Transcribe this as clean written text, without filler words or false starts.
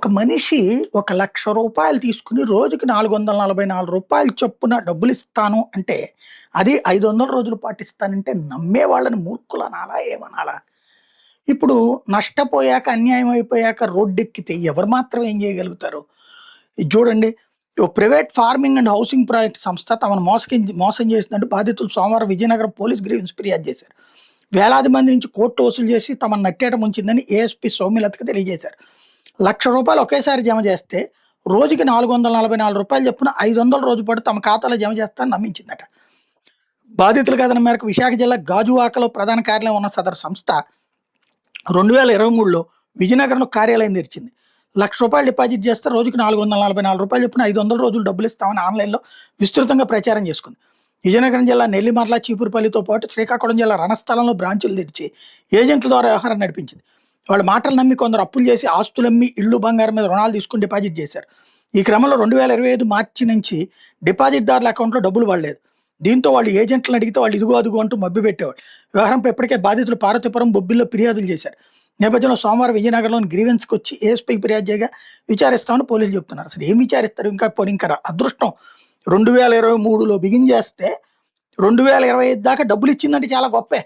ఒక మనిషి ఒక రూ. 1,00,000 తీసుకొని రోజుకి రూ. 444 చొప్పున డబ్బులిస్తాను అంటే, అది 500 రోజులు పాటిస్తానంటే నమ్మే వాళ్ళని మూర్ఖులనాలా? ఏమనాలా? ఇప్పుడు నష్టపోయాక, అన్యాయం అయిపోయాక రోడ్డెక్కితే ఎవరు మాత్రం ఏం చేయగలుగుతారు? ఇది చూడండి. ఓ private farming and housing project సంస్థ తమను మోసం చేసిందంటూ బాధితులు సోమవారం విజయనగరం పోలీస్ గ్రీవెన్స్ ఫిర్యాదు చేశారు. వేలాది మంది నుంచి కోర్టు వసూలు చేసి తమను నట్టేట ముంచిందని ఏఎస్పీ సౌమ్యలతకు తెలియజేశారు. రూ. 1,00,000 ఒకేసారి జమ చేస్తే రోజుకి రూ. 444 చొప్పున 500 రోజు పాటు తమ ఖాతాలో జమ చేస్తానని నమ్మించిందట. బాధితుల కథనం మేరకు విశాఖ జిల్లా గాజువాకలో ప్రధాన కార్యాలయం ఉన్న సదరు సంస్థ 2023లో విజయనగరంలో కార్యాలయం తెరిచింది. రూ. 1,00,000 డిపాజిట్ చేస్తే రోజుకి రూ. 444 చొప్పున 500 రోజులు డబ్బులు ఇస్తామని ఆన్లైన్లో విస్తృతంగా ప్రచారం చేసుకుంది. విజయనగరం జిల్లా నెల్లిమర్ల, చీపురుపల్లితో పాటు శ్రీకాకుళం జిల్లా రణస్థలంలో బ్రాంచులు తెరిచి ఏజెంట్ల ద్వారా వ్యవహారం నడిపించింది. వాళ్ళ మాటలు నమ్మి కొందరు అప్పులు చేసి ఆస్తులమ్మి ఇళ్ళు, బంగారం మీద రుణాలు తీసుకుని డిపాజిట్ చేశారు. ఈ క్రమంలో 2025 మార్చి నుంచి డిపాజిట్దారుల అకౌంట్లో డబ్బులు పడలేదు. దీంతో వాళ్ళు ఏజెంట్లను అడిగితే వాళ్ళు ఇదిగో అదుగో అంటూ మభ్యపెట్టేవాళ్ళు. వ్యవహారంపై ఇప్పటికే బాధితులు పార్వతీపురం, బొబ్బిల్లో ఫిర్యాదులు చేశారు. నేపథ్యంలో సోమవారం విజయనగరంలోని గ్రీవెన్స్కి వచ్చి ఏఎస్పీకి ఫిర్యాదు చేయగా విచారిస్తామని పోలీసులు చెప్తున్నారు. అసలు ఏం విచారిస్తారు? ఇంకా అదృష్టం 2023లో బిగిన్ చేస్తే 2025 దాకా డబ్బులు ఇచ్చిందంటే చాలా గొప్పే.